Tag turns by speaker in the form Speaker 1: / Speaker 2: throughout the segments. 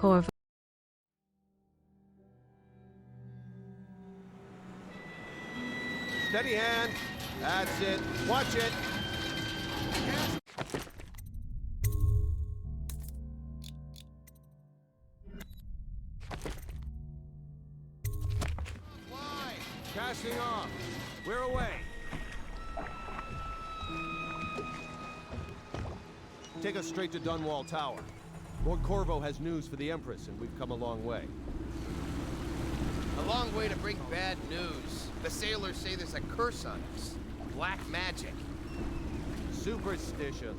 Speaker 1: Corvo.
Speaker 2: Steady hand. That's it. Watch it. Fly. Casting off. We're away. Take us straight to Dunwall Tower. Lord Corvo has news for the Empress, and we've come a long way.
Speaker 3: A long way to bring bad news. The sailors say there's a curse on us. Black magic.
Speaker 2: Superstition.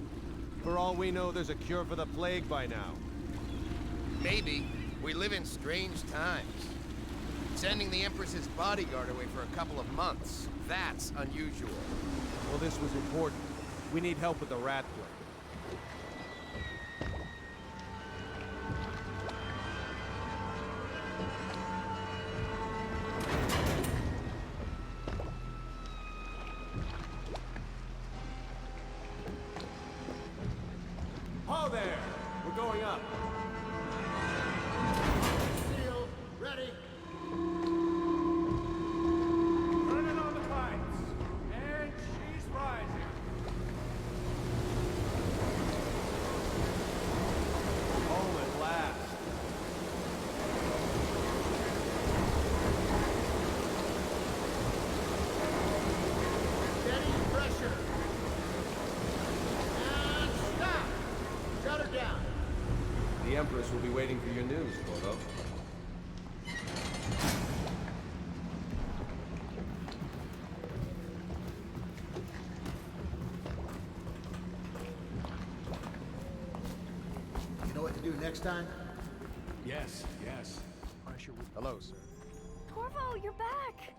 Speaker 2: For all we know, there's a cure for the plague by now.
Speaker 3: Maybe. We live in strange times. Sending the Empress's bodyguard away for a couple of months. That's unusual.
Speaker 2: Well, this was important. We need help with the rat plague. Ho there! We're going up. Sealed. Ready. Turning on the pipes. And she's rising. Oh, at last. Steady pressure. And stop. Shut her down. The Empress will be waiting for your news, Corvo.
Speaker 4: You know what to do next time?
Speaker 2: Yes, yes.
Speaker 3: Hello, sir.
Speaker 1: Corvo, you're back!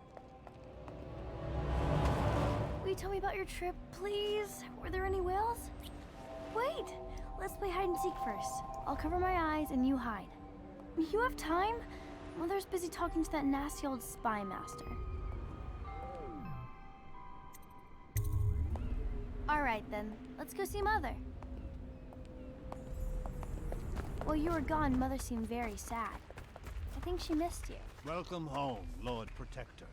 Speaker 1: Will you tell me about your trip, please? Were there any whales? Wait! Let's play hide and seek first. I'll cover my eyes and you hide. You have time? Mother's busy talking to that nasty old spy master. Alright then, let's go see Mother. While you were gone, Mother seemed very sad. I think she missed you.
Speaker 5: Welcome home, Lord Protector.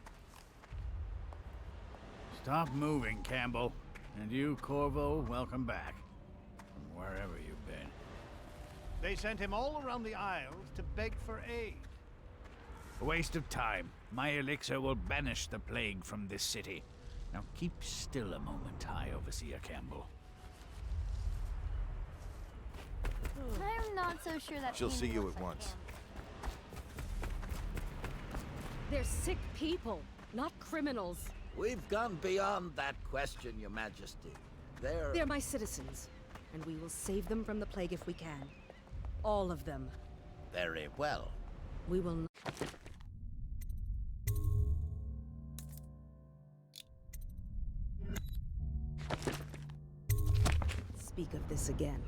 Speaker 5: Stop moving, Campbell. And you, Corvo, welcome back. From wherever you've been. They sent him all around the Isles to beg for aid. A waste of time. My elixir will banish the plague from this city. Now keep still a moment, High Overseer Campbell.
Speaker 1: I'm not so sure that
Speaker 4: She'll see you
Speaker 1: looks
Speaker 4: at
Speaker 1: like
Speaker 4: once.
Speaker 1: him.
Speaker 6: They're sick people, not criminals.
Speaker 7: We've gone beyond that question, Your Majesty.
Speaker 6: They're my citizens, and we will save them from the plague if we can. All of them.
Speaker 7: Very well.
Speaker 6: We will not. Speak of this again.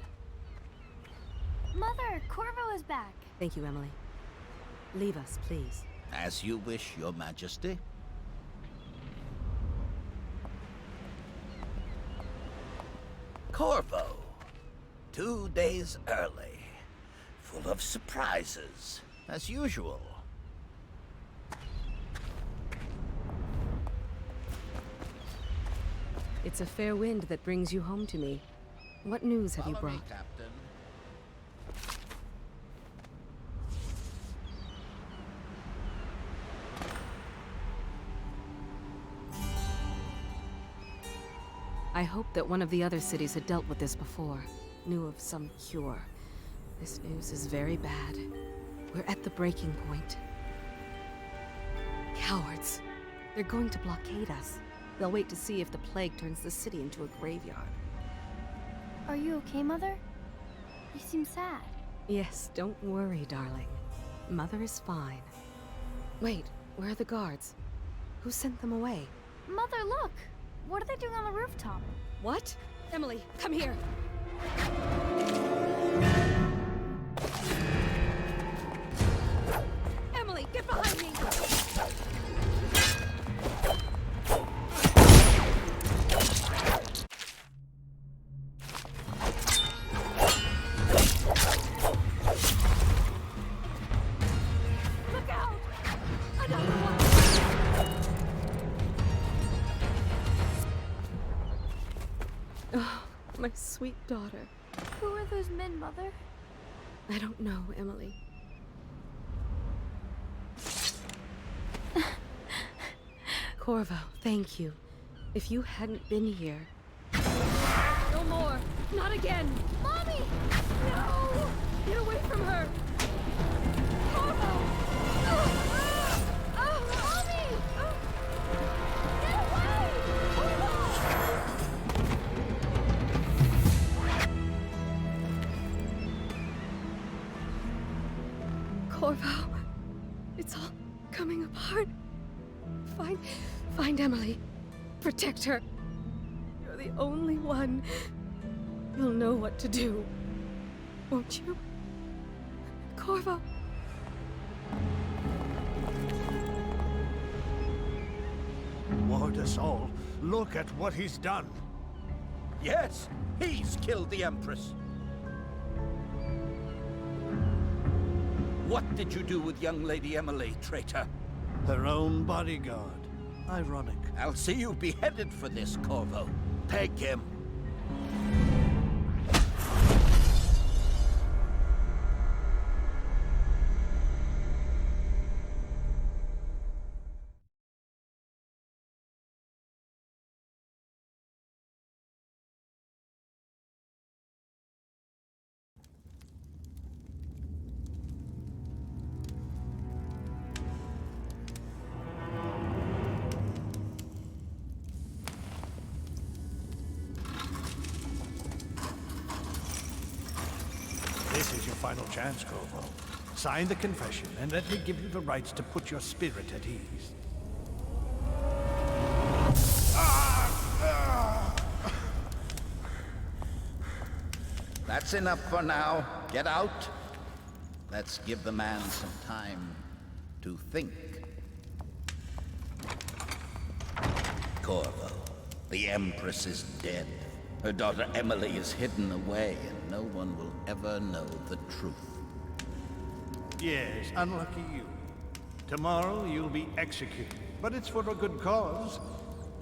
Speaker 1: Mother, Corvo is back.
Speaker 6: Thank you, Emily. Leave us, please.
Speaker 7: As you wish, Your Majesty. Corvo. 2 days early. Full of surprises, as usual.
Speaker 6: It's a fair wind that brings you home to me. What news have you
Speaker 7: Follow me,
Speaker 6: brought?
Speaker 7: Captain.
Speaker 6: I hoped that one of the other cities had dealt with this before, knew of some cure. This news is very bad. We're at the breaking point. Cowards. They're going to blockade us. They'll wait to see if the plague turns the city into a graveyard.
Speaker 1: Are you okay, Mother? You seem sad.
Speaker 6: Yes, don't worry, darling. Mother is fine. Wait, where are the guards? Who sent them away?
Speaker 1: Mother, look! What are they doing on the rooftop?
Speaker 6: What? Emily, come here! Emily, get behind me! My sweet daughter.
Speaker 1: Who are those men, Mother?
Speaker 6: I don't know, Emily. Corvo, thank you. If you hadn't been here... No more! Not again!
Speaker 1: Mommy!
Speaker 6: No! Get away from her!
Speaker 1: Corvo! Mommy! Get away!
Speaker 6: Corvo, it's all coming apart. Find Emily. Protect her. You're the only one. You'll know what to do. Won't you? Corvo.
Speaker 5: Ward us all. Look at what he's done.
Speaker 7: Yes, he's killed the Empress. What did you do with young Lady Emily, traitor?
Speaker 5: Her own bodyguard. Ironic.
Speaker 7: I'll see you beheaded for this, Corvo. Peg him.
Speaker 5: This is your final chance, Corvo. Sign the confession, and let me give you the rights to put your spirit at ease.
Speaker 7: That's enough for now. Get out. Let's give the man some time to think. Corvo, the Empress is dead. Her daughter Emily is hidden away, and no one will ever know the truth.
Speaker 5: Yes, unlucky you. Tomorrow you'll be executed, but it's for a good cause.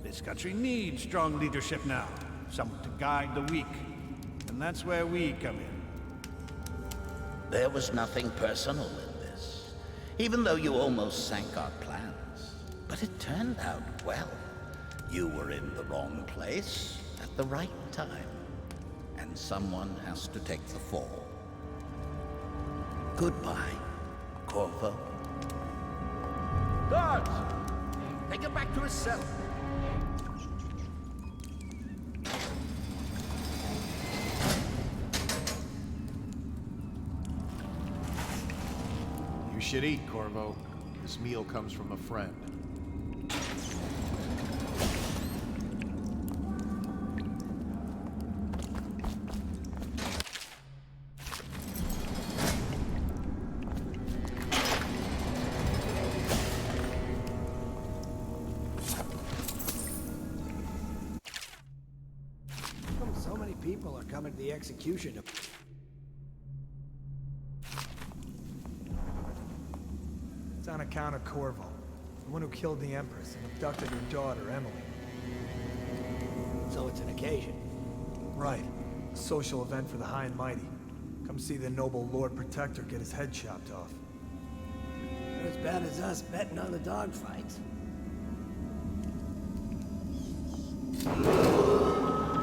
Speaker 5: This country needs strong leadership now, someone to guide the weak. And that's where we come in.
Speaker 7: There was nothing personal in this, even though you almost sank our plans. But it turned out well. You were in the wrong place at the right time, and someone has to take the fall. Goodbye, Corvo. Guards! Take him back to his cell.
Speaker 2: You should eat, Corvo. This meal comes from a friend.
Speaker 4: So many people are coming to the execution.
Speaker 8: It's on account of Corvo, the one who killed the Empress and abducted her daughter, Emily.
Speaker 4: So it's an occasion.
Speaker 8: Right. A social event for the high and mighty. Come see the noble Lord Protector get his head chopped off.
Speaker 4: They're as bad as us betting on the dogfights.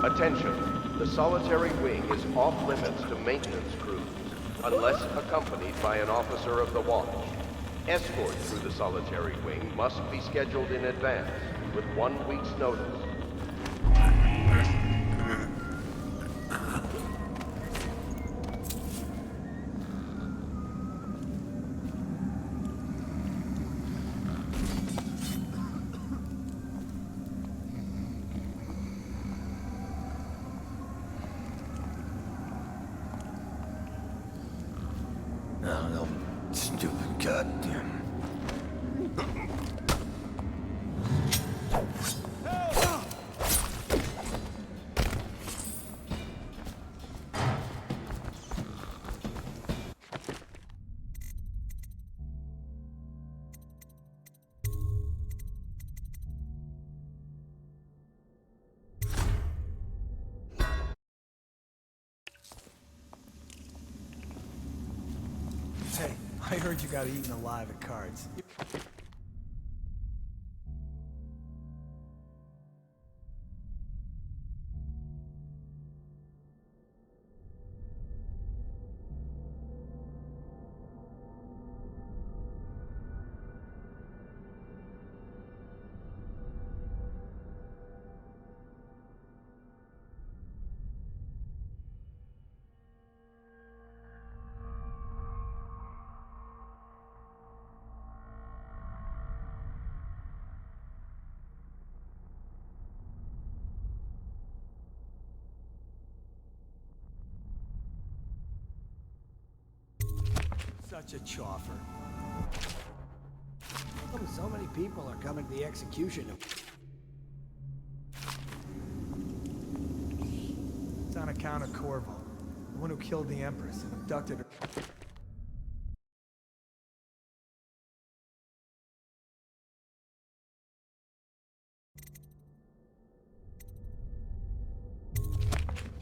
Speaker 9: Attention, the solitary wing is off limits to maintenance crews, unless accompanied by an officer of the watch. Escort through the solitary wing must be scheduled in advance, with 1 week's notice.
Speaker 8: Oh, stupid goddamn. I heard you got eaten alive at cards. Such a choffer.
Speaker 4: So many people are coming to the execution.
Speaker 8: It's on account of Corvo, the one who killed the Empress and abducted her.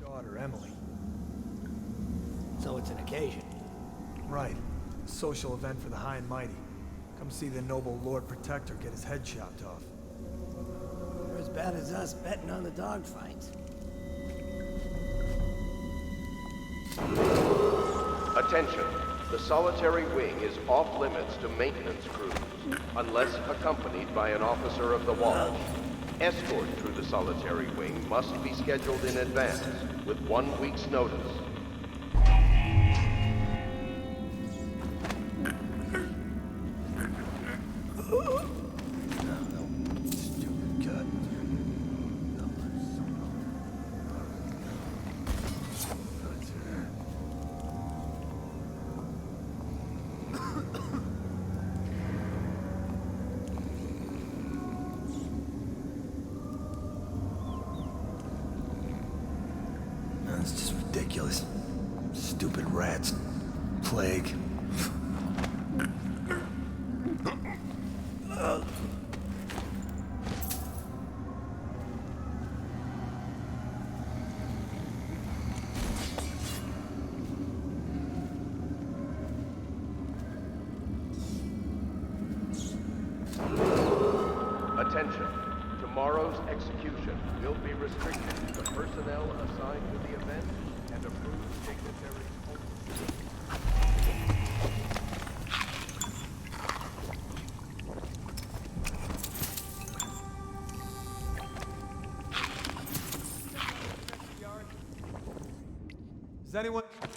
Speaker 8: Daughter, Emily.
Speaker 4: So it's an occasion.
Speaker 8: Right. A social event for the high and mighty. Come see the noble Lord Protector get his head chopped off.
Speaker 4: They're as bad as us betting on the dogfights.
Speaker 9: Attention. The solitary wing is off limits to maintenance crews, unless accompanied by an officer of the watch. Escort through the solitary wing must be scheduled in advance, with 1 week's notice.
Speaker 8: It's just ridiculous. Stupid rats. Plague.
Speaker 9: Attention. Tomorrow's execution will be restricted to personnel assigned to the event and approved dignitaries only.
Speaker 8: Is anyone there?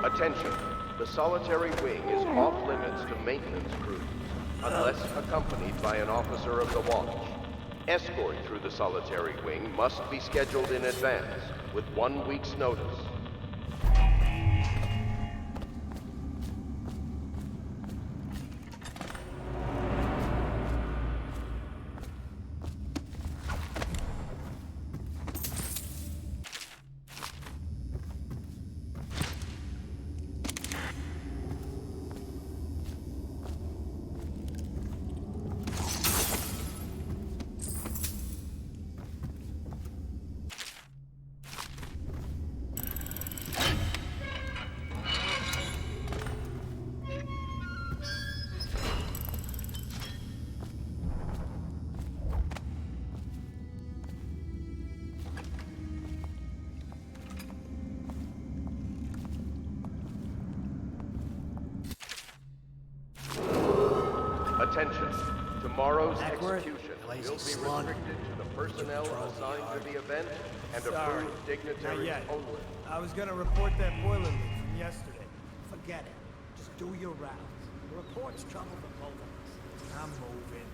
Speaker 9: Attention. The solitary wing is off limits to maintenance crews, unless accompanied by an officer of the watch. Escort through the solitary wing must be scheduled in advance, with 1 week's notice. Attention. Tomorrow's execution will be restricted to the personnel assigned to the event and approved dignitaries only.
Speaker 8: I was gonna report that boiler leak from yesterday.
Speaker 4: Forget it. Just do your rounds. The report's trouble for both of us.
Speaker 8: I'm moving.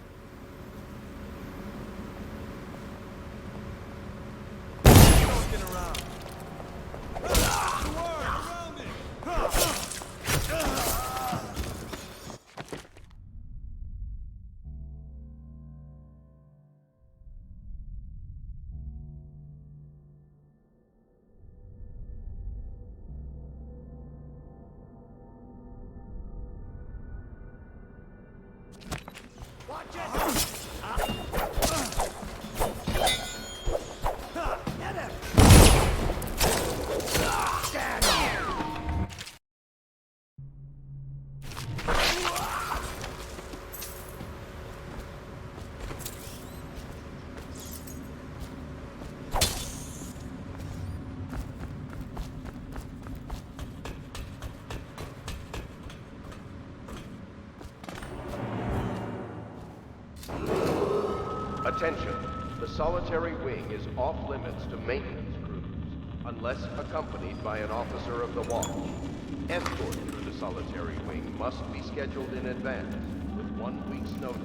Speaker 9: Attention, the solitary wing is off limits to maintenance crews, unless accompanied by an officer of the watch. Escort through the solitary wing must be scheduled in advance, with 1 week's notice.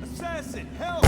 Speaker 8: Assassin, help!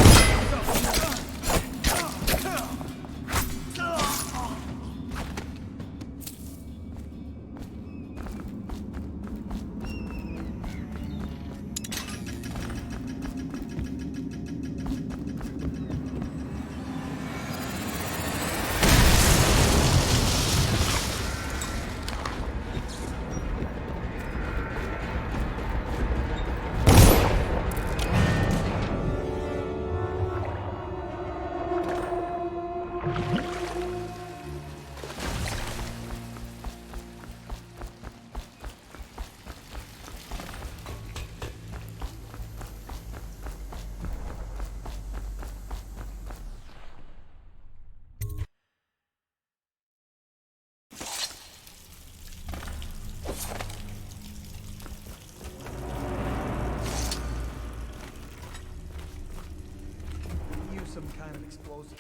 Speaker 8: Some kind of explosive.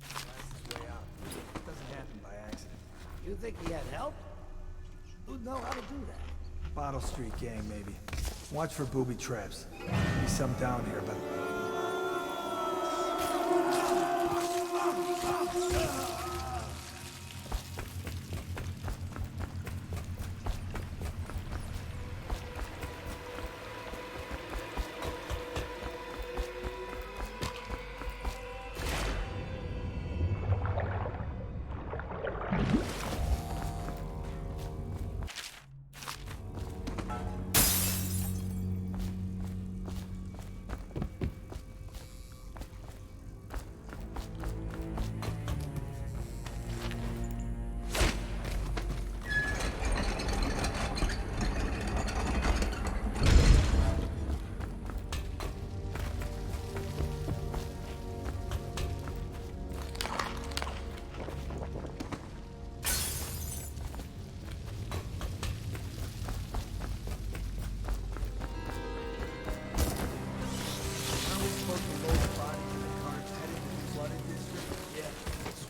Speaker 8: Blast his way out. It doesn't happen by accident.
Speaker 4: You think he had help? Who'd know how to do that?
Speaker 8: Bottle Street gang, maybe. Watch for booby traps. Maybe some down here, but...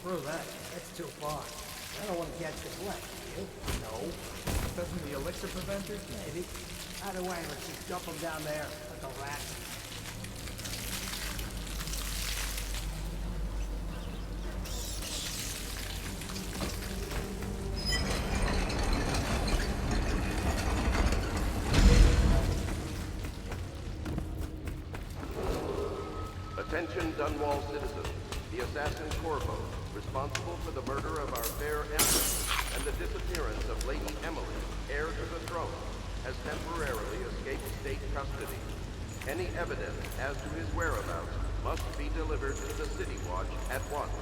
Speaker 4: Screw that. That's too far. I don't want to catch the flesh.
Speaker 8: No. Doesn't the elixir prevent it?
Speaker 4: Maybe. Either way, let's just dump them down there like a rat.
Speaker 9: Attention Dunwall citizens. The assassin Corvo, responsible for the murder of our fair Empress and the disappearance of Lady Emily, heir to the throne, has temporarily escaped state custody. Any evidence as to his whereabouts must be delivered to the City Watch at once.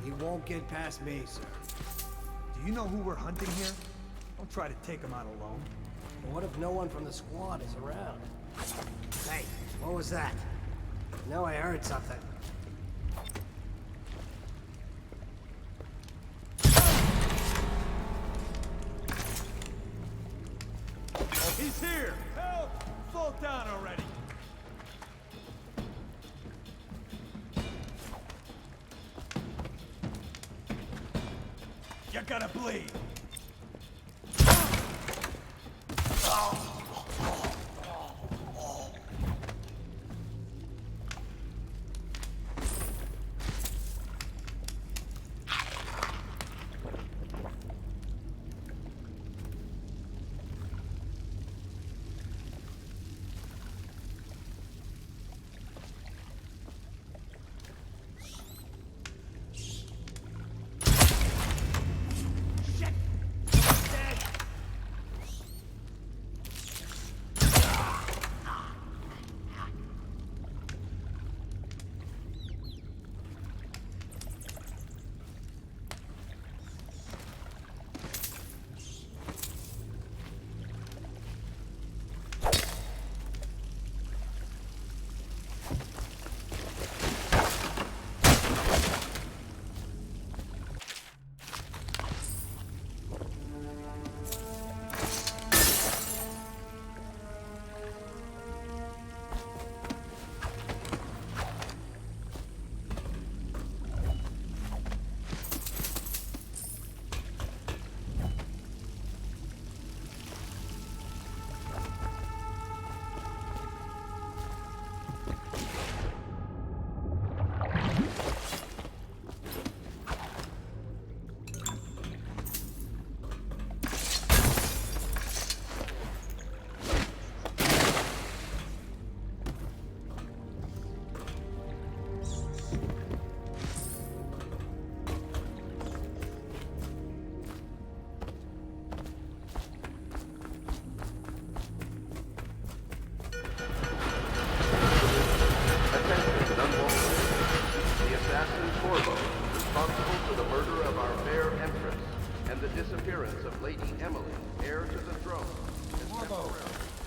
Speaker 4: He won't get past me, sir.
Speaker 8: Do you know who we're hunting here? Don't try to take him out alone.
Speaker 4: But what if no one from the squad is around? Hey, what was that? No, I heard something.
Speaker 8: Oh, he's here! Help! Fall down already! You gotta bleed!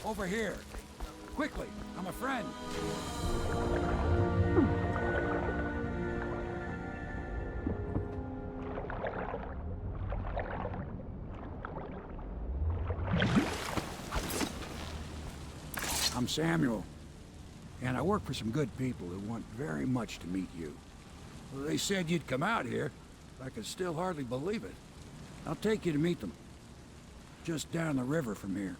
Speaker 10: Over here. Quickly, I'm a friend. I'm Samuel, and I work for some good people who want very much to meet you. Well, they said you'd come out here. I can still hardly believe it. I'll take you to meet them. Just down the river from here.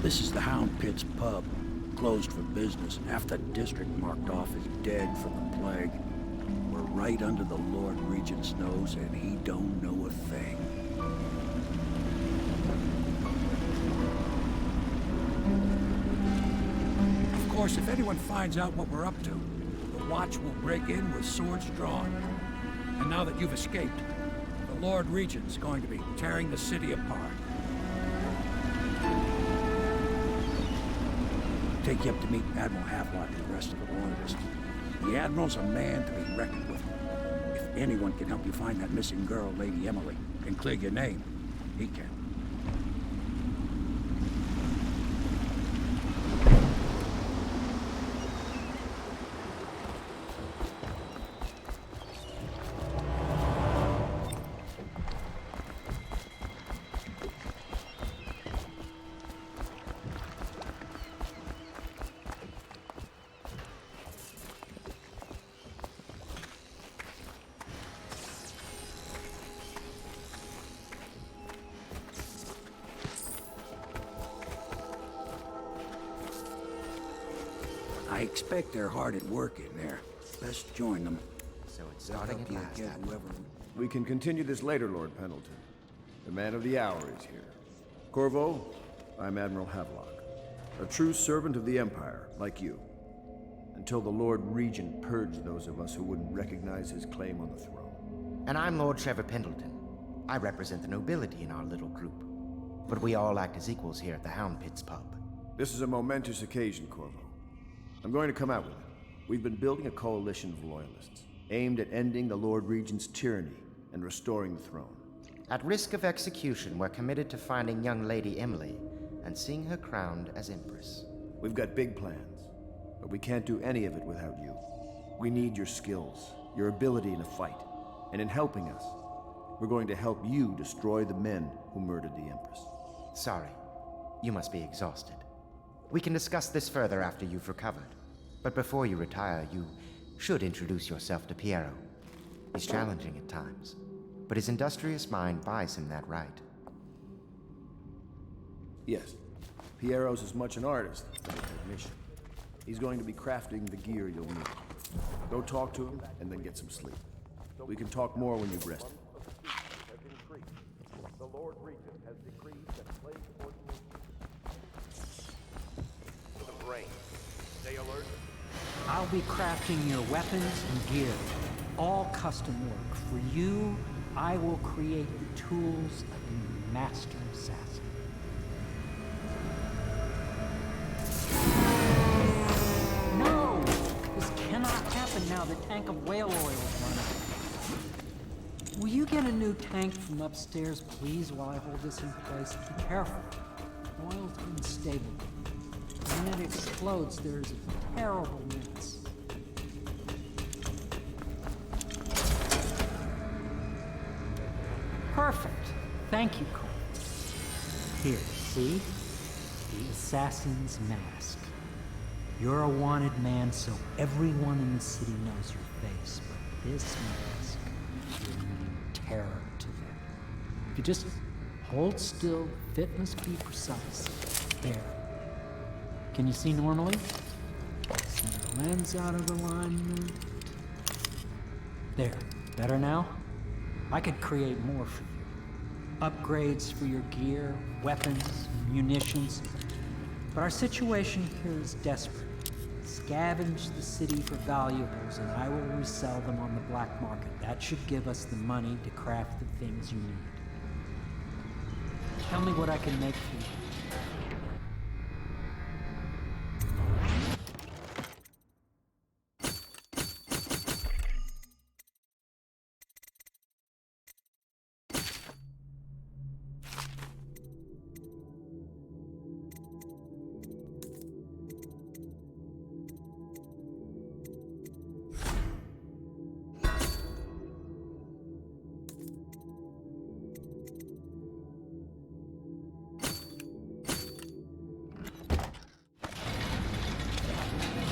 Speaker 10: This is the Hound Pit's pub, closed for business. Half the district marked off as dead from the plague. We're right under the Lord Regent's nose, and he don't know a thing. Of course, if anyone finds out what we're up to, the Watch will break in with swords drawn. And now that you've escaped, the Lord Regent's going to be tearing the city apart. Take you up to meet Admiral Havelock and the rest of the Royalists. The Admiral's a man to be reckoned with. If anyone can help you find that missing girl, Lady Emily, and clear your name, he can. I expect they're hard at work in there. Best join them.
Speaker 11: So it's
Speaker 10: They'll
Speaker 11: starting
Speaker 10: help
Speaker 11: at
Speaker 10: you
Speaker 11: last,
Speaker 10: get
Speaker 11: Admiral.
Speaker 10: whoever
Speaker 11: We can continue this later, Lord Pendleton. The man of the hour is here. Corvo, I'm Admiral Havelock. A true servant of the Empire, like you. Until the Lord Regent purged those of us who wouldn't recognize his claim on the throne.
Speaker 12: And I'm Lord Trevor Pendleton. I represent the nobility in our little group. But we all act as equals here at the Hound Pits pub.
Speaker 11: This is a momentous occasion, Corvo. I'm going to come out with it. We've been building a coalition of loyalists, aimed at ending the Lord Regent's tyranny and restoring the throne.
Speaker 12: At risk of execution, we're committed to finding young Lady Emily and seeing her crowned as Empress.
Speaker 11: We've got big plans, but we can't do any of it without you. We need your skills, your ability in a fight, and in helping us, we're going to help you destroy the men who murdered the Empress.
Speaker 12: Sorry, you must be exhausted. We can discuss this further after you've recovered. But before you retire, you should introduce yourself to Piero. He's challenging at times, but his industrious mind buys him that right.
Speaker 11: Yes, Piero's as much an artist as a technician. He's going to be crafting the gear you'll need. Go talk to him, and then get some sleep. We can talk more when you've rested.
Speaker 9: The Lord Regent has decreed that plague ordinance to the brain. Stay alert.
Speaker 13: I'll be crafting your weapons and gear. All custom work. For you, I will create the tools of a master assassin. No! This cannot happen now. The tank of whale oil is running out. Will you get a new tank from upstairs, please, while I hold this in place? Be careful. Oil's unstable. When it explodes, there's a terrible mess. Perfect. Thank you, Cole. Here, see? The assassin's mask. You're a wanted man, so everyone in the city knows your face, but this mask will mean terror to them. If you just hold still, fit must be precise. There. Can you see normally? Send the lens out of alignment. There. Better now? I could create more for you. Upgrades for your gear, weapons, munitions. But our situation here is desperate. Scavenge the city for valuables, and I will resell them on the black market. That should give us the money to craft the things you need. Tell me what I can make for you.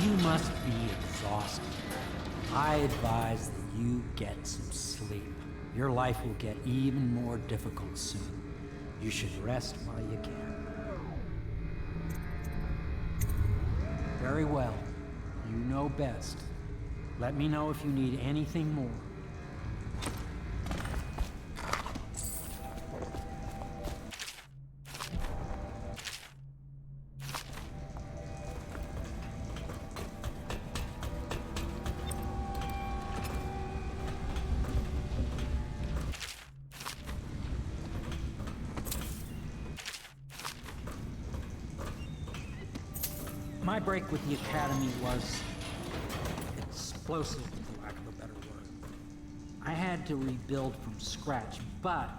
Speaker 13: You must be exhausted. I advise that you get some sleep. Your life will get even more difficult soon. You should rest while you can. Very well. You know best. Let me know if you need anything more. My break with the Academy was explosive, for lack of a better word. I had to rebuild from scratch, but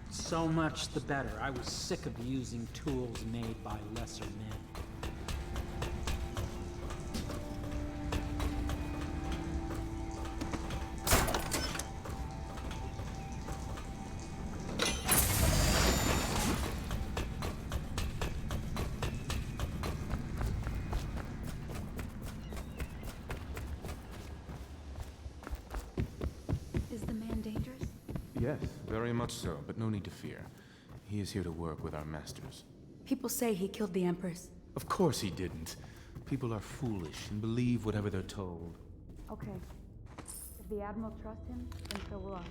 Speaker 13: so much the better. I was sick of using tools made by lesser men.
Speaker 14: Yes, very much so, but no need to fear. He is here to work with our masters.
Speaker 15: People say he killed the Empress.
Speaker 14: Of course he didn't. People are foolish and believe whatever they're told.
Speaker 15: Okay. If the Admiral trusts him, then so will I.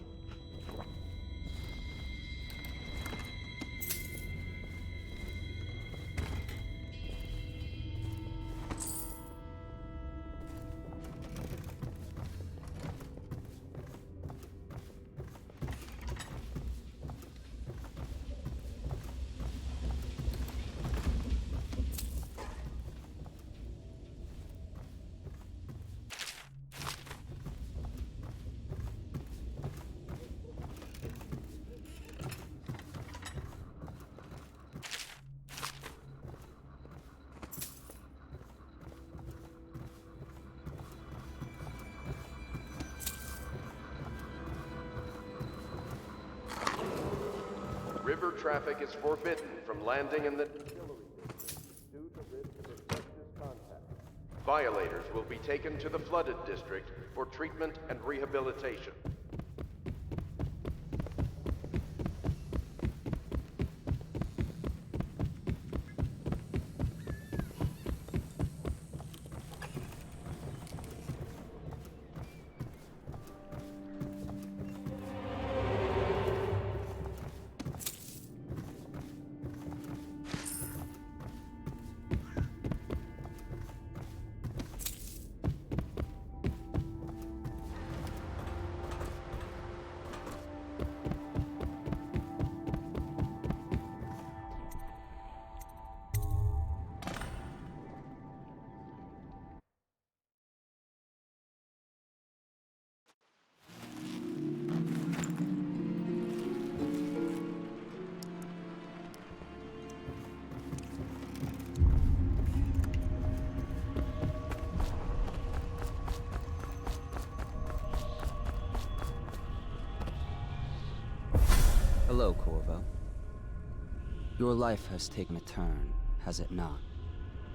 Speaker 9: river traffic is forbidden from landing in the due to risk of asbestos contact. Violators will be taken to the flooded district for treatment and rehabilitation.
Speaker 16: Hello, Corvo. Your life has taken a turn, has it not?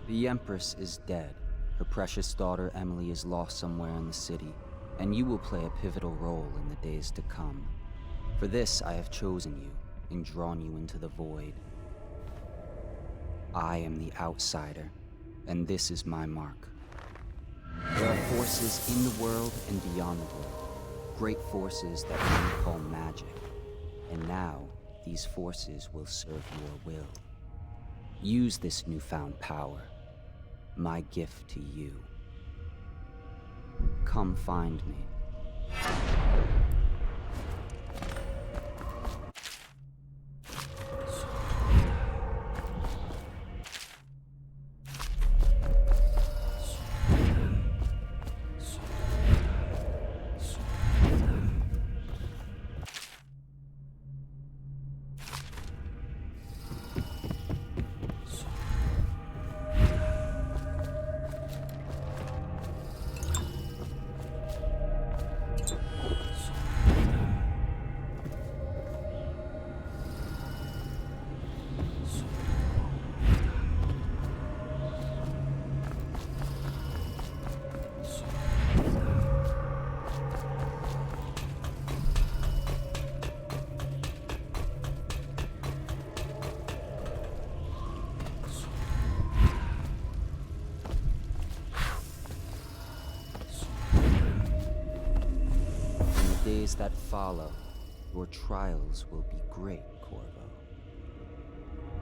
Speaker 16: The Empress is dead. Her precious daughter Emily is lost somewhere in the city, and you will play a pivotal role in the days to come. For this, I have chosen you and drawn you into the void. I am the outsider, and this is my mark. There are forces in the world and beyond the world, great forces that men call magic. And now, these forces will serve your will. Use this newfound power, my gift to you. Come find me. Days that follow, your trials will be great, Corvo.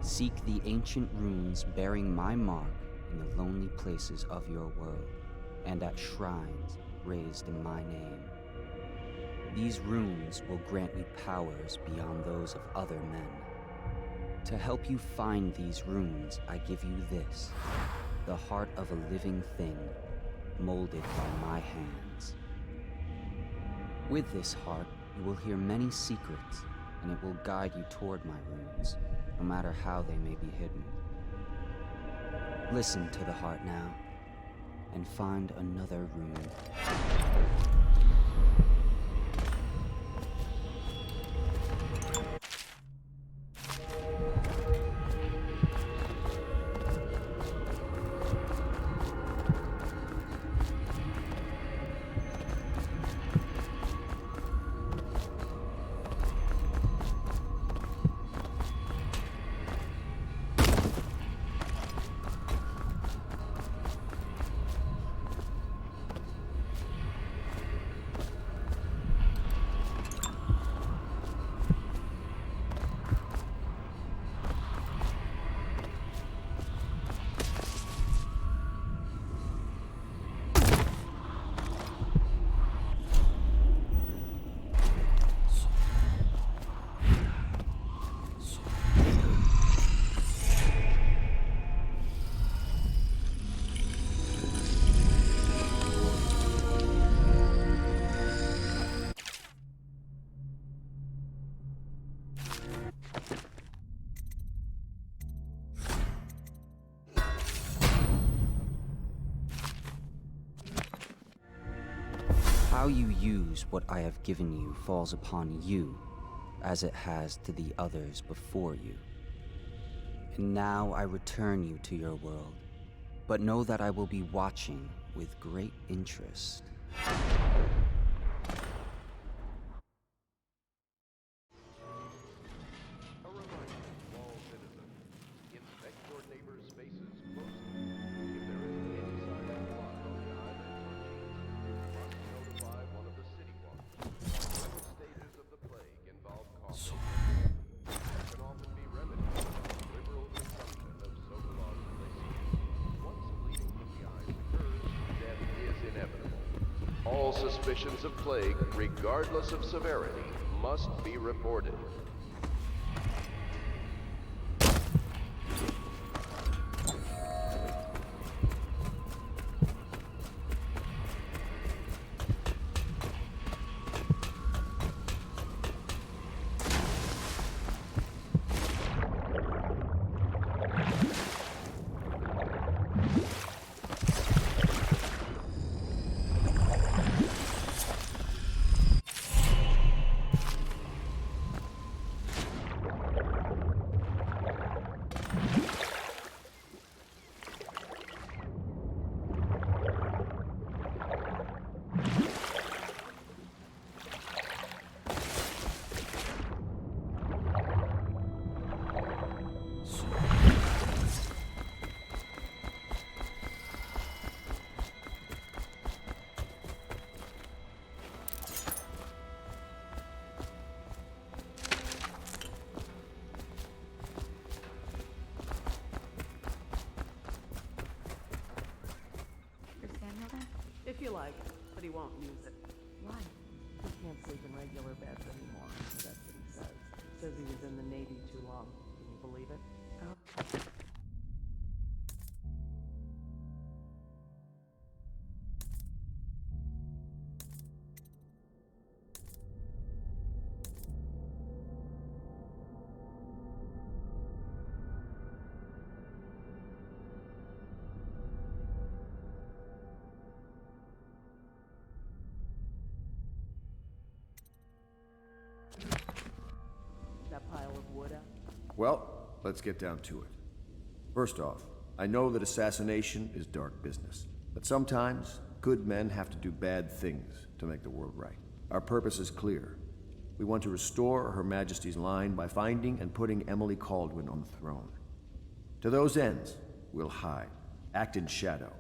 Speaker 16: Seek the ancient runes bearing my mark in the lonely places of your world, and at shrines raised in my name. These runes will grant you powers beyond those of other men. To help you find these runes, I give you this, the heart of a living thing, molded by my hands. With this heart, you will hear many secrets, and it will guide you toward my runes, no matter how they may be hidden. Listen to the heart now, and find another rune. How you use what I have given you falls upon you, as it has to the others before you. And now I return you to your world, but know that I will be watching with great interest.
Speaker 9: All suspicions of plague, regardless of severity, must be reported.
Speaker 17: If you like, but he won't use it.
Speaker 1: Why?
Speaker 17: He can't sleep in regular beds anymore. That's what he says. Says he was in the Navy too long. Can you believe it? Oh. Pile of wood up?
Speaker 11: Well, let's get down to it. First off, I know that assassination is dark business, but sometimes good men have to do bad things to make the world right. Our purpose is clear. We want to restore Her Majesty's line by finding and putting Emily Kaldwin on the throne. To those ends, we'll hide, act in shadow,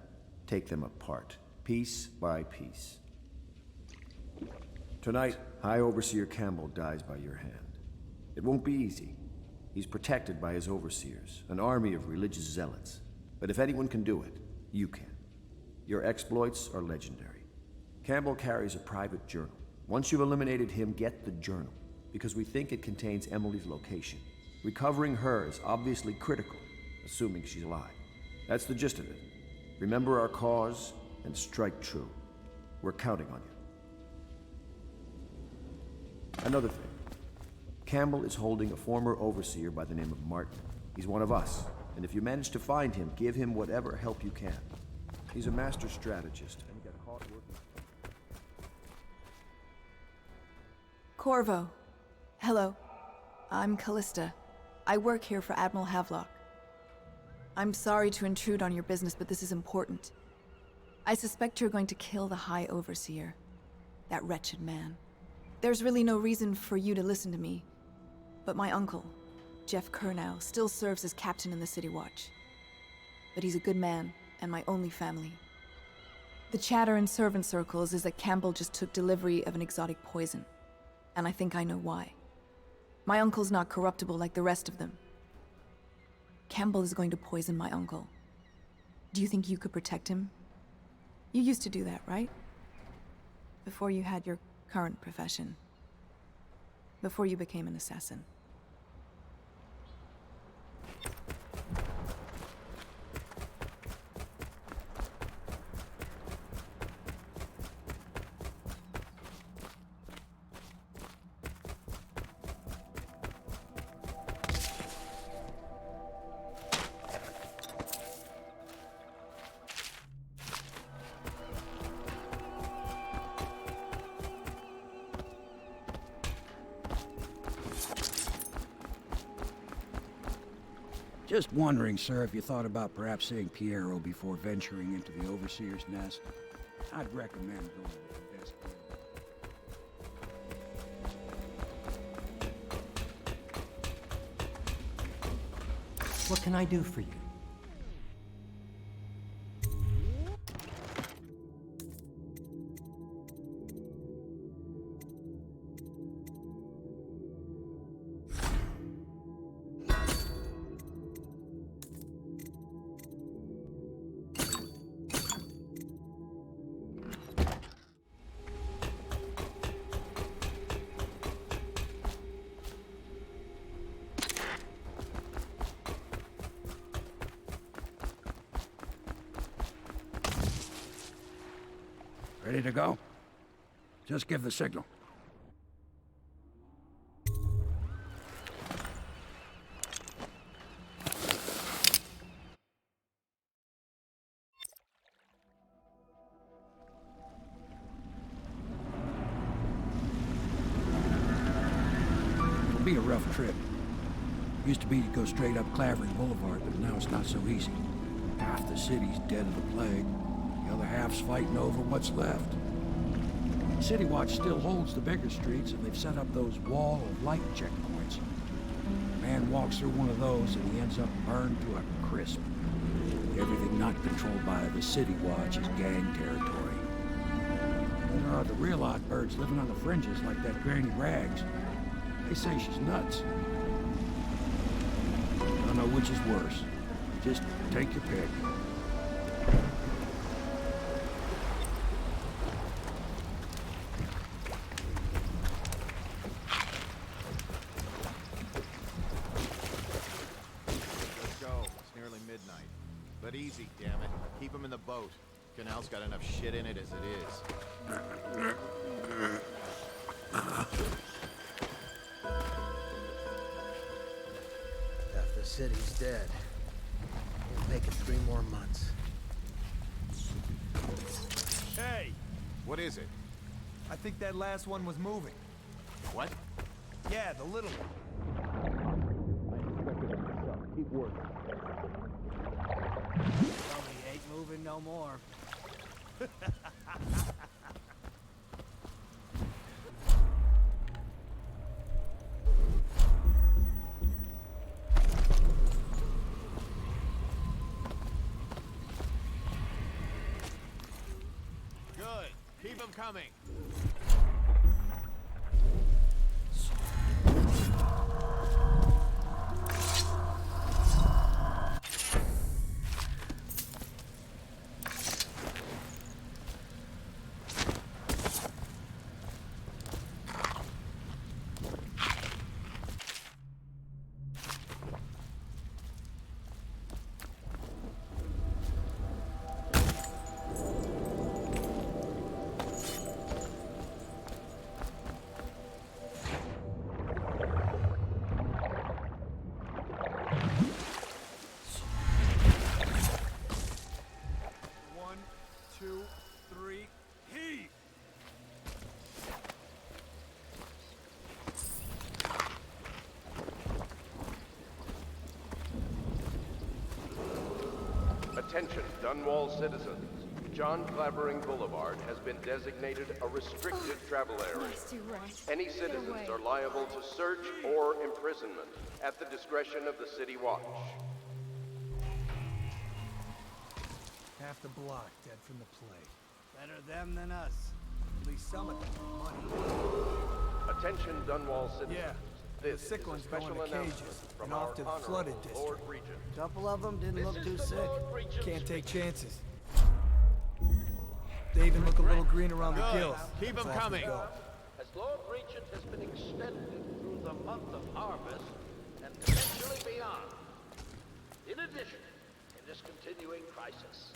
Speaker 11: take them apart, piece by piece. Tonight, High Overseer Campbell dies by your hand. It won't be easy. He's protected by his overseers, an army of religious zealots. But if anyone can do it, you can. Your exploits are legendary. Campbell carries a private journal. Once you've eliminated him, get the journal, because we think it contains Emily's location. Recovering her is obviously critical, assuming she's alive. That's the gist of it. Remember our cause and strike true. We're counting on you. Another thing. Campbell is holding a former overseer by the name of Martin. He's one of us, and if you manage to find him, give him whatever help you can. He's a master strategist, and he got caught working.
Speaker 15: Corvo. Hello. I'm Callista. I work here for Admiral Havelock. I'm sorry to intrude on your business, but this is important. I suspect you're going to kill the High Overseer. That wretched man. There's really no reason for you to listen to me. But my uncle, Jeff Kernow, still serves as captain in the City Watch. But he's a good man, and my only family. The chatter in servant circles is that Campbell just took delivery of an exotic poison. And I think I know why. My uncle's not corruptible like the rest of them. Campbell is going to poison my uncle. Do you think you could protect him? You used to do that, right? Before you had your current profession. Before you became an assassin.
Speaker 10: Just wondering, sir, if you thought about perhaps seeing Piero before venturing into the Overseer's nest. I'd recommend going to investigate.
Speaker 13: What can I do for you?
Speaker 10: Ready to go? Just give the signal. It'll be a rough trip. Used to be to go straight up Clavering Boulevard, but now it's not so easy. Half the city's dead of the plague. The other half's fighting over what's left. City Watch still holds the bigger streets, and they've set up those wall of light checkpoints. A man walks through one of those, and he ends up burned to a crisp. Everything not controlled by the City Watch is gang territory. And there are the real odd birds living on the fringes, like that Granny Rags. They say she's nuts. I don't know which is worse. Just take your pick.
Speaker 3: But easy, damn it. Keep him in the boat. Canal's got enough shit in it as it is.
Speaker 4: Half the city's dead. We'll make it 3 more months.
Speaker 8: Hey!
Speaker 3: What is it?
Speaker 8: I think that last one was moving.
Speaker 3: What?
Speaker 8: Yeah, the little one.
Speaker 3: I expected it myself. Keep working.
Speaker 4: Somebody ain't moving no more.
Speaker 3: Good. Keep them coming.
Speaker 9: Attention, Dunwall citizens. John Clavering Boulevard has been designated a restricted travel area. Any citizens are liable to search or imprisonment at the discretion of the City Watch.
Speaker 8: Half the block dead from the plague.
Speaker 4: Better them than us. At least some of them have money.
Speaker 9: Attention, Dunwall citizens.
Speaker 8: Yeah.
Speaker 9: This
Speaker 8: the sick
Speaker 9: is a
Speaker 8: ones
Speaker 9: special
Speaker 8: going to cages
Speaker 9: announcement from
Speaker 8: and
Speaker 9: our
Speaker 8: off to the
Speaker 9: Honorable
Speaker 8: flooded
Speaker 9: Lord
Speaker 8: district.
Speaker 9: Regent.
Speaker 4: A couple of them didn't look too sick.
Speaker 8: Can't take chances. They even look a little green around the gills.
Speaker 3: Keep them coming.
Speaker 18: As Lord Regent has been extended through the month of harvest and potentially beyond. In addition, in this continuing crisis,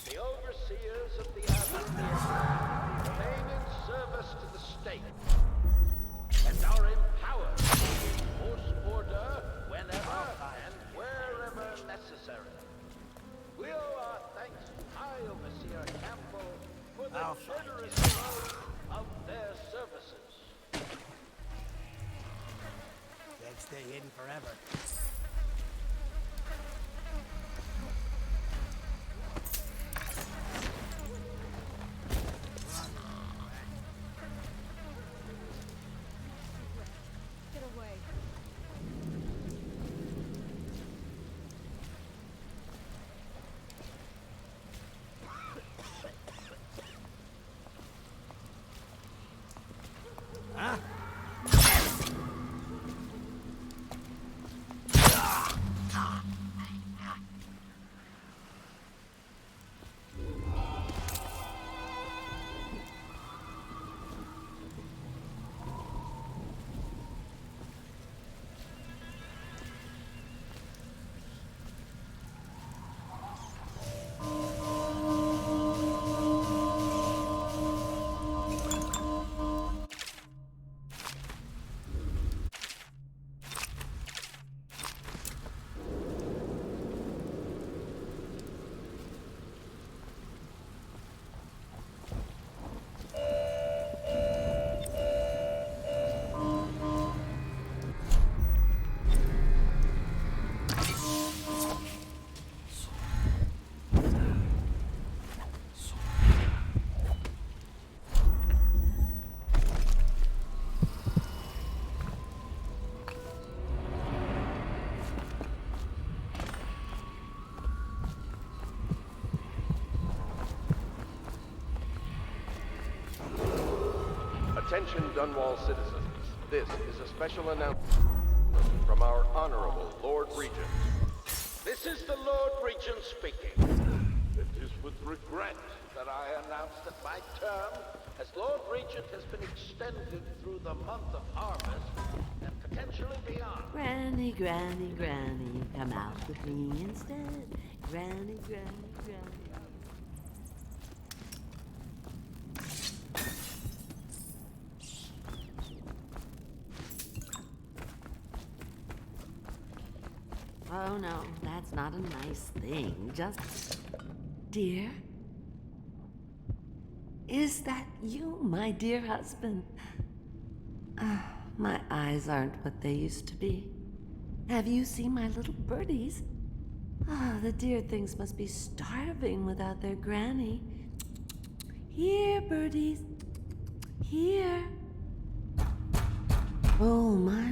Speaker 18: the overseers of the abbey remain in service to the state and are empowered to enforce order whenever and wherever necessary. We owe our thanks to High Overseer Campbell for the generous loan of their services.
Speaker 4: They'd stay hidden forever.
Speaker 9: Attention Dunwall citizens. This is a special announcement from our Honorable Lord Regent.
Speaker 18: This is the Lord Regent speaking. It is with regret that I announce that my term as Lord Regent has been extended through the month of harvest and potentially beyond.
Speaker 19: Granny, granny, granny, come out with me instead. Granny, granny, granny. Oh no, that's not a nice thing. Just... Dear? Is that you, my dear husband? My eyes aren't what they used to be. Have you seen my little birdies? The dear things must be starving without their granny. Here, birdies. Here. Oh, my.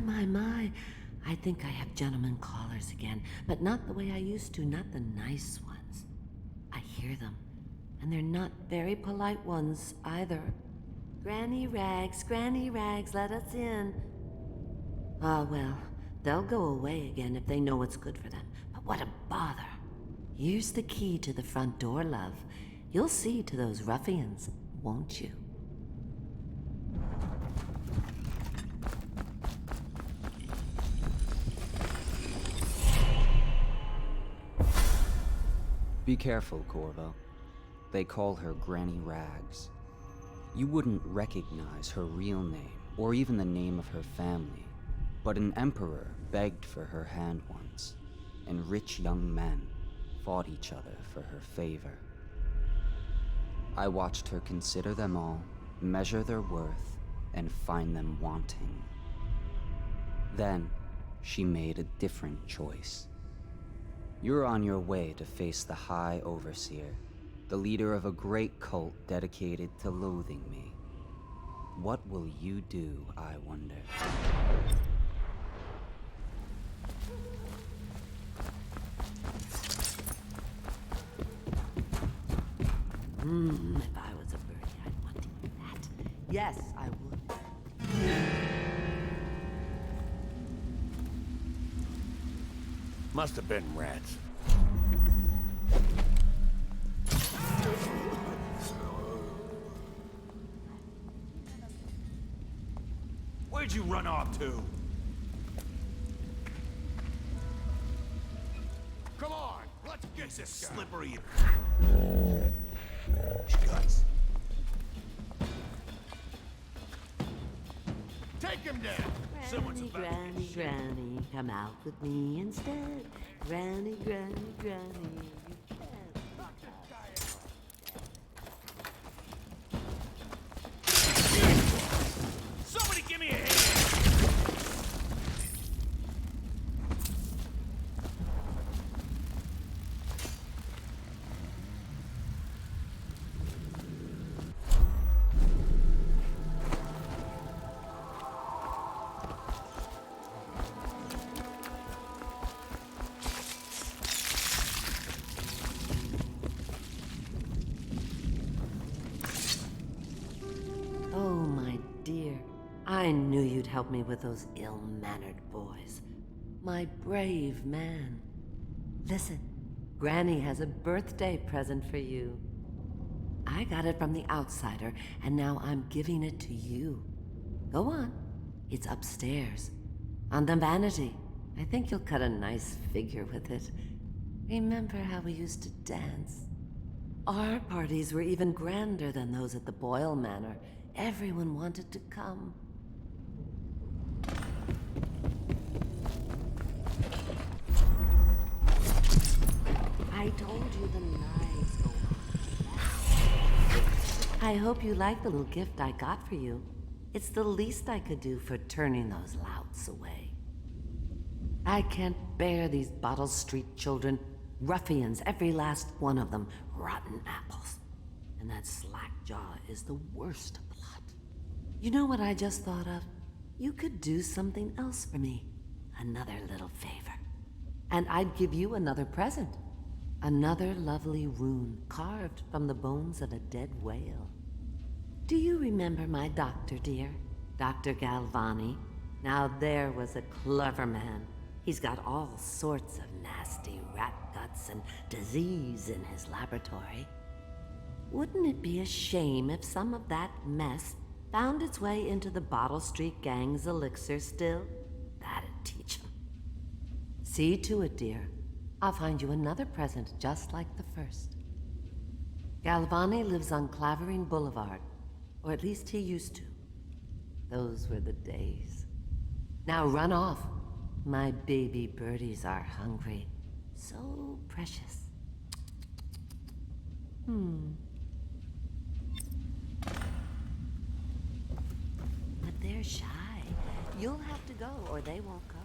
Speaker 19: I think I have gentlemen callers again, but not the way I used to, not the nice ones. I hear them, and they're not very polite ones either. Granny Rags, let us in. Ah, well, they'll go away again if they know what's good for them, but what a bother. Here's the key to the front door, love. You'll see to those ruffians, won't you?
Speaker 16: Be careful, Corvo. They call her Granny Rags. You wouldn't recognize her real name, or even the name of her family, but an emperor begged for her hand once, and rich young men fought each other for her favor. I watched her consider them all, measure their worth, and find them wanting. Then, she made a different choice. You're on your way to face the High Overseer, the leader of a great cult dedicated to loathing me. What will you do, I wonder?
Speaker 19: If I was a birdie, I'd want to eat that. Yes, I would.
Speaker 5: Must have been rats.
Speaker 20: Where'd you run off to?
Speaker 5: Come on, let's get this
Speaker 20: slippery.
Speaker 5: Guts. Take him down. Someone's about
Speaker 19: Granny, come out with me instead. Granny, you can't.
Speaker 20: Somebody give me a hand!
Speaker 19: I knew you'd help me with those ill-mannered boys. My brave man. Listen, Granny has a birthday present for you. I got it from the outsider, and now I'm giving it to you. Go on. It's upstairs. On the vanity. I think you'll cut a nice figure with it. Remember how we used to dance? Our parties were even grander than those at the Boyle Manor. Everyone wanted to come. I told you the knives go on. I hope you like the little gift I got for you. It's the least I could do for turning those louts away. I can't bear these Bottle Street children. Ruffians, every last one of them. Rotten apples. And that slack jaw is the worst of the lot. You know what I just thought of? You could do something else for me. Another little favor. And I'd give you another present. Another lovely rune carved from the bones of a dead whale. Do you remember my doctor, dear? Dr. Galvani? Now there was a clever man. He's got all sorts of nasty rat guts and disease in his laboratory. Wouldn't it be a shame if some of that mess found its way into the Bottle Street Gang's elixir still? That'd teach him. See to it, dear. I'll find you another present just like the first. Galvani lives on Clavering Boulevard, or at least he used to. Those were the days. Now run off. My baby birdies are hungry. So precious. But they're shy. You'll have to go, or they won't go.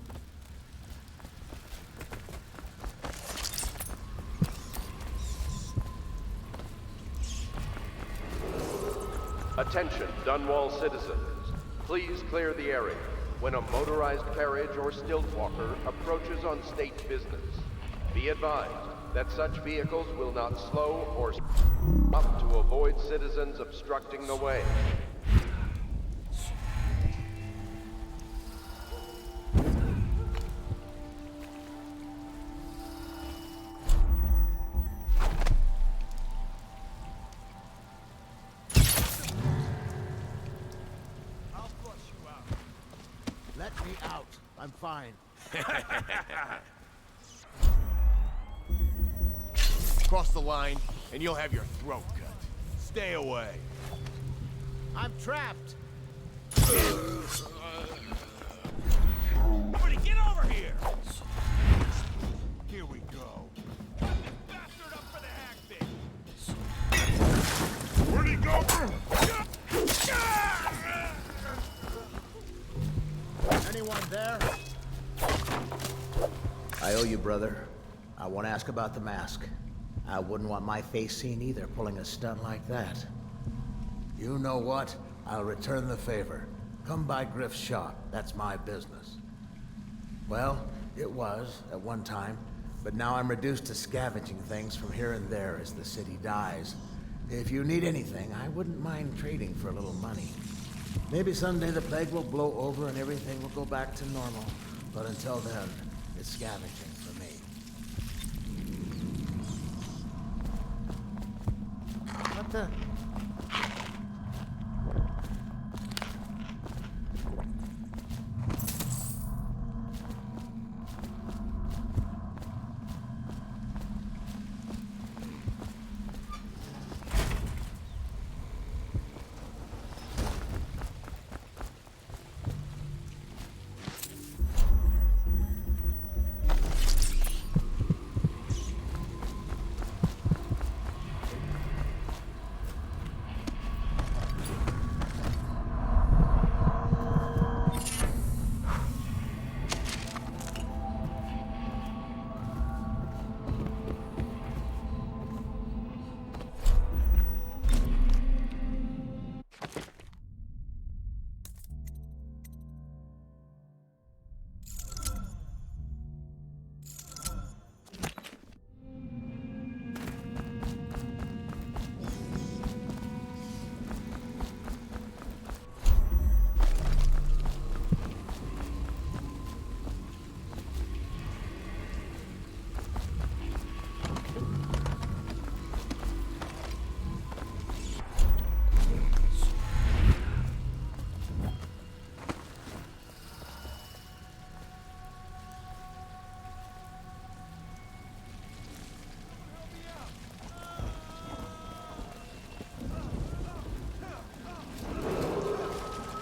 Speaker 9: Attention, Dunwall citizens. Please clear the area when a motorized carriage or stilt walker approaches on state business. Be advised that such vehicles will not slow or stop to avoid citizens obstructing the way.
Speaker 3: Let me out. I'm fine. Cross the line, and you'll have your throat cut. Stay away. I'm trapped.
Speaker 20: Somebody get over here! Here we go. Get this bastard up for the acting! Where'd he go?
Speaker 4: Anyone there? I owe you, brother. I want to ask about the mask. I wouldn't want my face seen either, pulling a stunt like that. You know what? I'll return the favor. Come by Griff's shop. That's my business. Well, it was, at one time, but now I'm reduced to scavenging things from here and there as the city dies. If you need anything, I wouldn't mind trading for a little money. Maybe someday the plague will blow over and everything will go back to normal. But until then, it's scavenging for me. What the?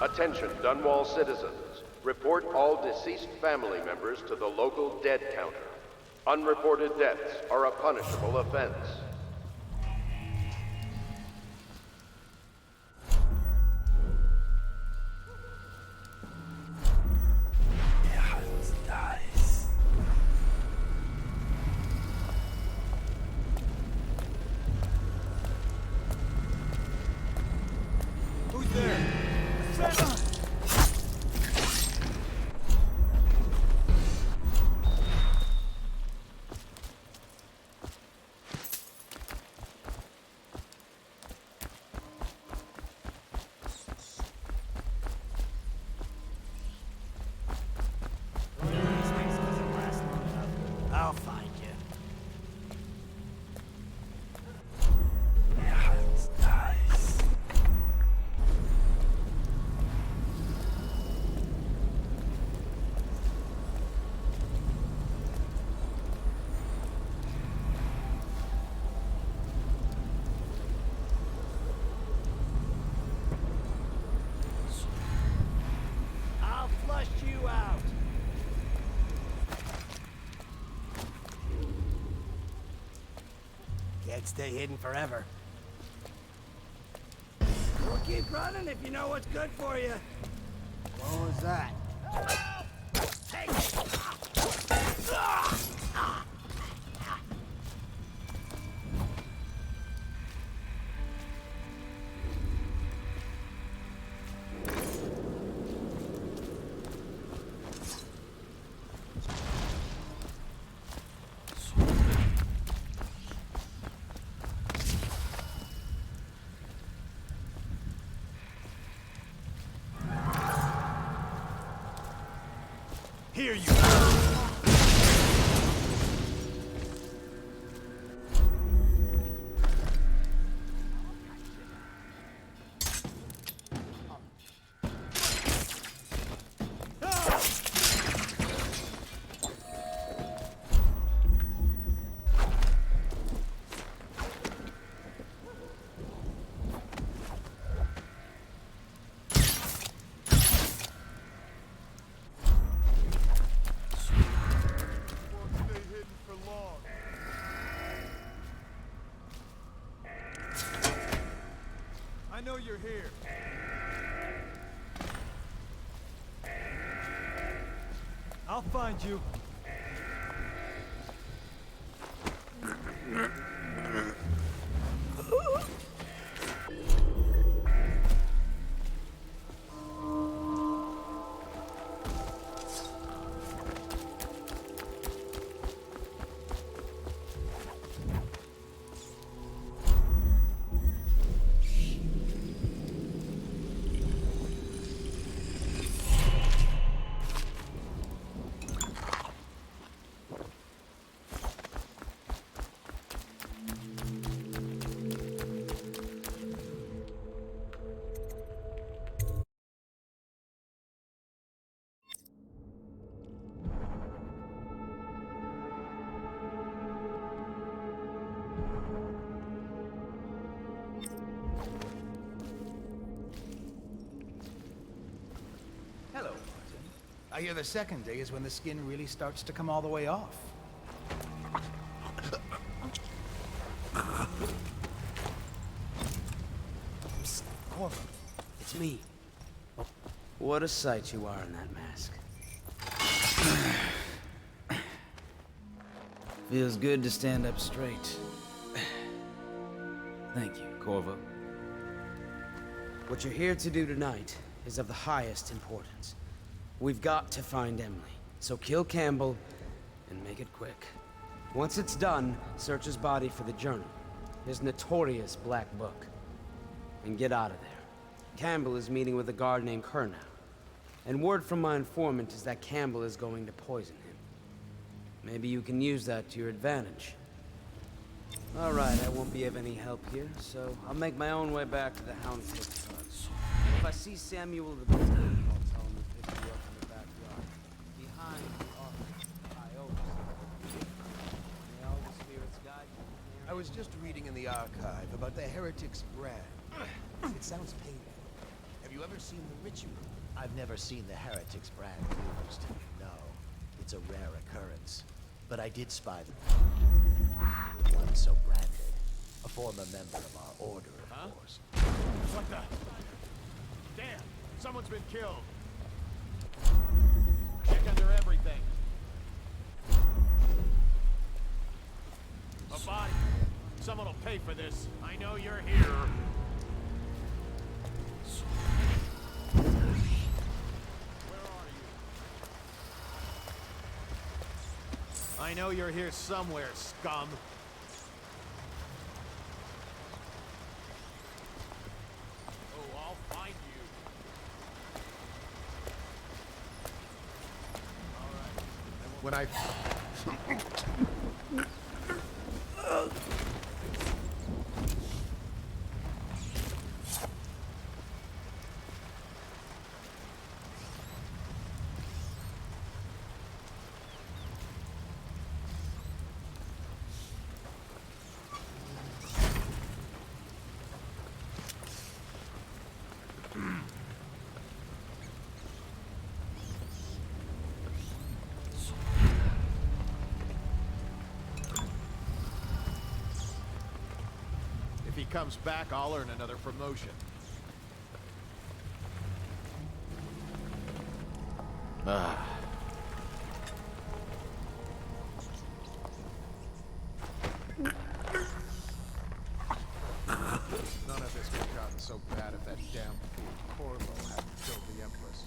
Speaker 9: Attention, Dunwall citizens. Report all deceased family members to the local dead counter. Unreported deaths are a punishable offense.
Speaker 21: stay hidden forever.
Speaker 10: We'll keep running if you know what's good for you.
Speaker 21: What was that?
Speaker 10: Take it!
Speaker 5: Here you I know you're here. I'll find you.
Speaker 21: Hello, Martin. I hear the second day is when the skin really starts to come all the way off.
Speaker 22: Psst, Corvo. It's me. What a sight you are in that mask. Feels good to stand up straight. Thank you, Corvo. What you're here to do tonight is of the highest importance. We've got to find Emily, so kill Campbell and make it quick. Once it's done, search his body for the journal, his notorious black book, and get out of there. Campbell is meeting with a guard named Kernow, and word from my informant is that Campbell is going to poison him. Maybe you can use that to your advantage. All right, I won't be of any help here, so I'll make my own way back to the Hound Pit Trust. If I see Samuel the Builder, I'll tell him to pick you up in the backyard, behind the ark, high oaks. May all the spirits guide you.
Speaker 3: I was just reading in the archive about the Heretic's brand. It sounds painful. Have you ever seen the ritual?
Speaker 23: I've never seen the Heretic's brand used. No, it's a rare occurrence. But I did spy one so branded. A former member of our order, of course.
Speaker 2: What the? Damn! Someone's been killed. Check under everything. A body. Someone will pay for this. I know you're here. I know you're here somewhere, scum. Oh, I'll find you. All right. When I...
Speaker 21: comes back, I'll earn another promotion. None of this would have gotten so bad if that damn fool Corvo hadn't killed the Empress.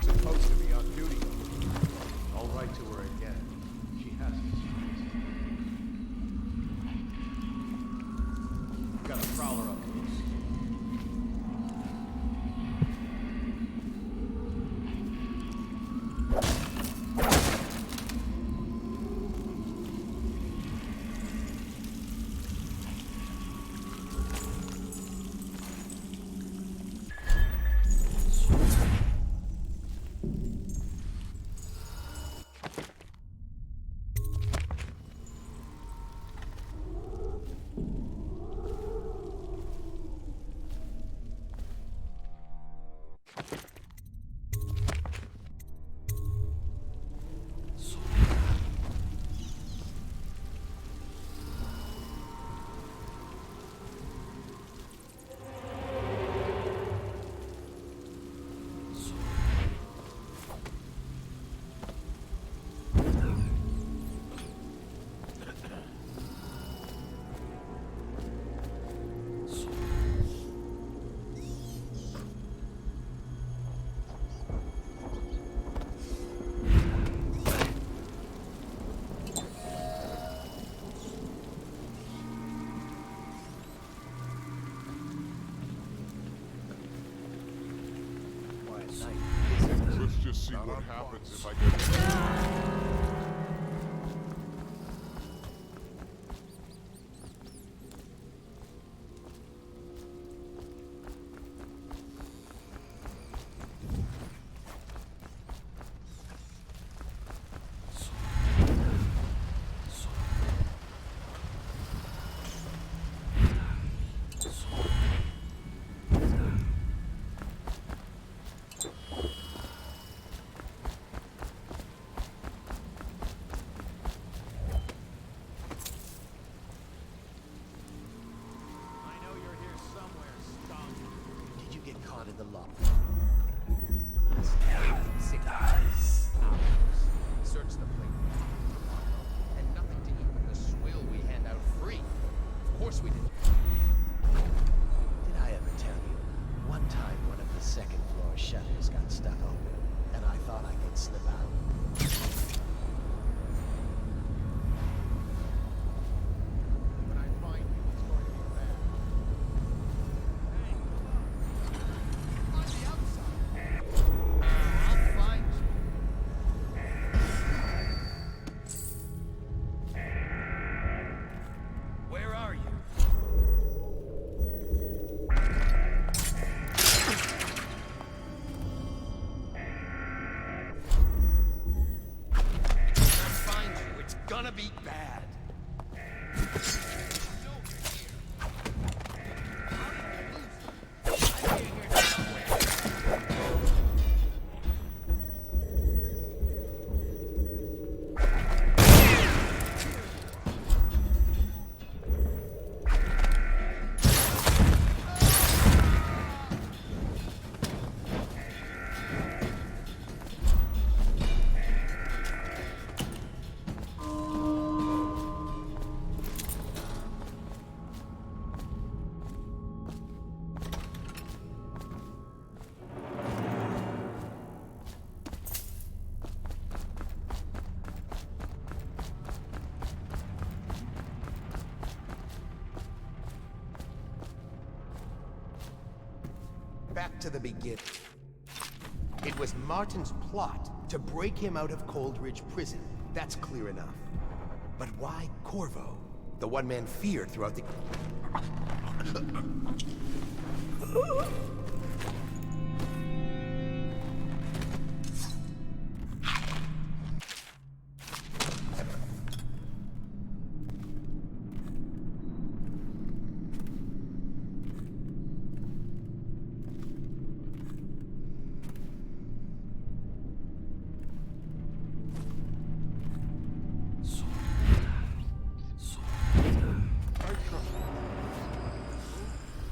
Speaker 21: Supposed to be on duty. I'll write to her again. She has this. Got a prowler up close.
Speaker 6: Let's just see what happens if I get...
Speaker 23: Caught in the lock.
Speaker 3: Search the plate. And nothing to eat but the swill we hand out free. Of course we did.
Speaker 23: Did I ever tell you? One time one of the second floor shutters got stuck open, and I thought I could slip out.
Speaker 21: When I find you, it's going to be bad. On the outside. I'll find you.
Speaker 3: Where are you? When I find you, it's gonna be bad. Back to the beginning. It was Martin's plot to break him out of Coldridge Prison. That's clear enough. But why Corvo? The one man feared throughout the...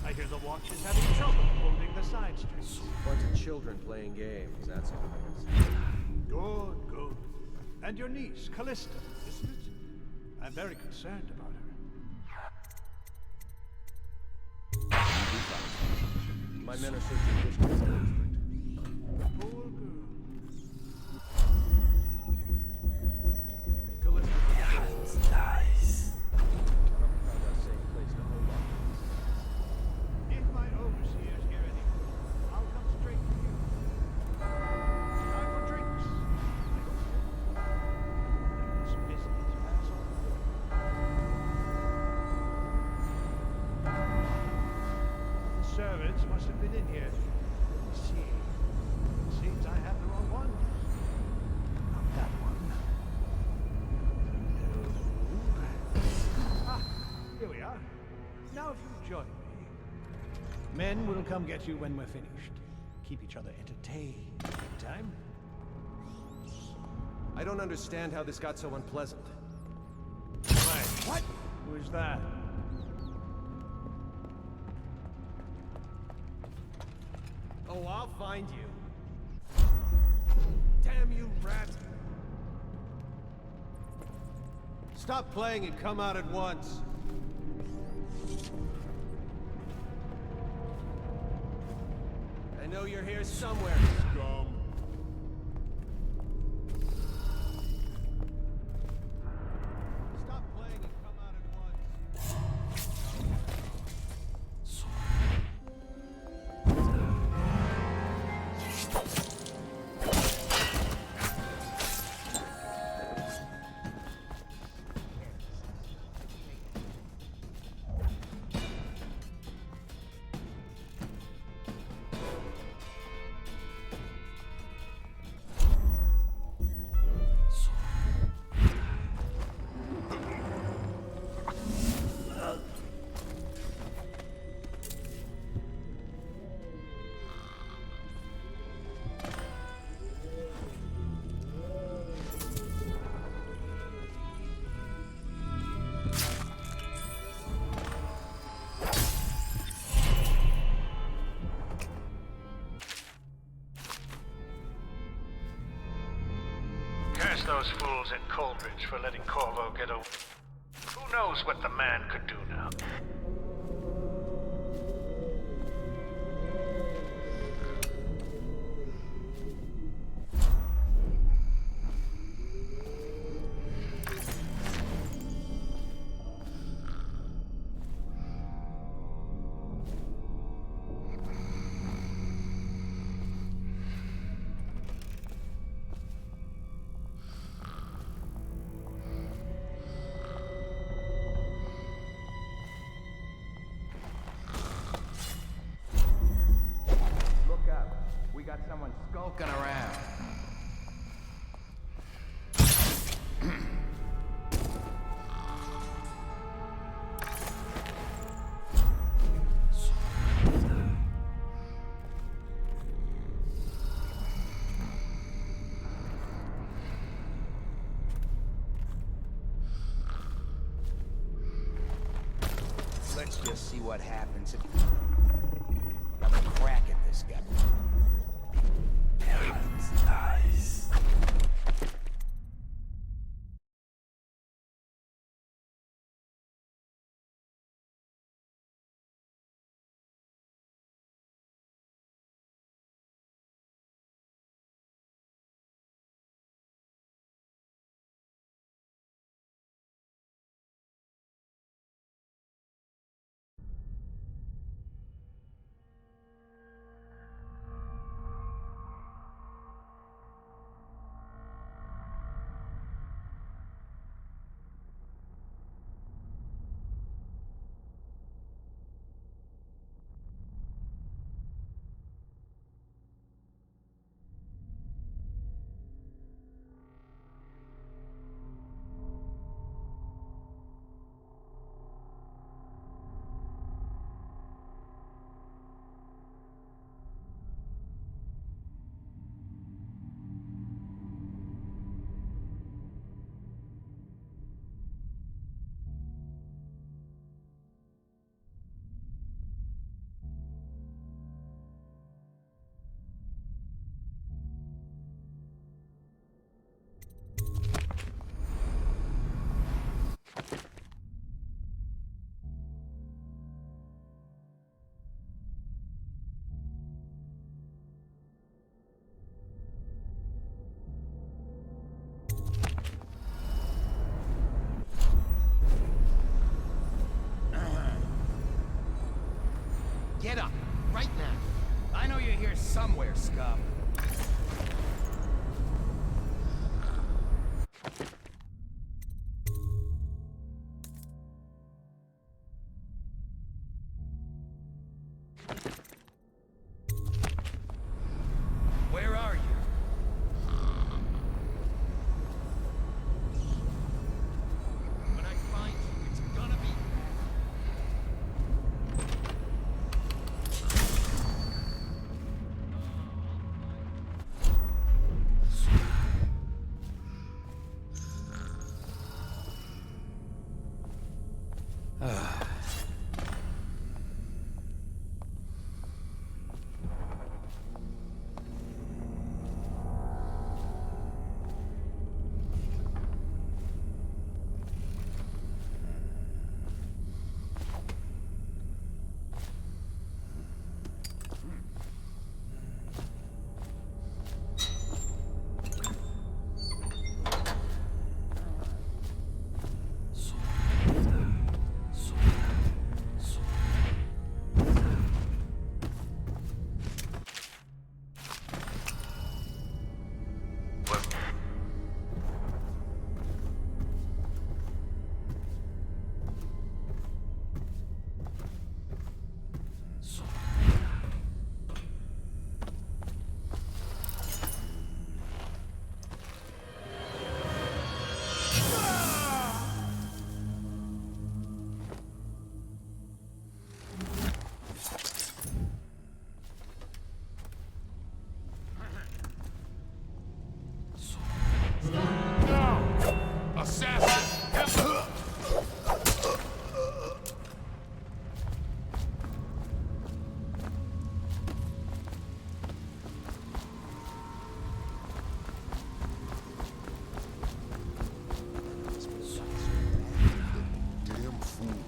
Speaker 5: I hear the watch is having trouble holding the side streets.
Speaker 2: Bunch of children playing games, that's all it is.
Speaker 5: Good, good. And your niece, Callista, isn't it? I'm very concerned about her.
Speaker 2: My men are searching districts in the district.
Speaker 5: Poor girl.
Speaker 2: Nice. Probably found a safe place to hold on.
Speaker 5: If my overseers hear anything, I'll come straight to you. Time for drinks. This business pass on. The servants must have been in here. Let me see. Seems I have the wrong one. Not that one. No. Ah, here we are. Now if you join me. Men will come get you when we're finished. Keep each other entertained. Big time.
Speaker 2: I don't understand how this got so unpleasant.
Speaker 5: Right. What? Who is that?
Speaker 2: Oh, I'll find you. Damn you, rat! Stop playing and come out at once. I know you're here somewhere.
Speaker 6: Scum.
Speaker 2: Stop playing and come out at once.
Speaker 5: Curse those fools at Coldridge for letting Corvo get away. Who knows what the man could do now?
Speaker 3: Skulking around. Let's just see what happens if I have a crack at this guy.
Speaker 8: Nice.
Speaker 3: Get up, right now. I know you're here somewhere, scum. Where are you? When I find you, it's gonna be...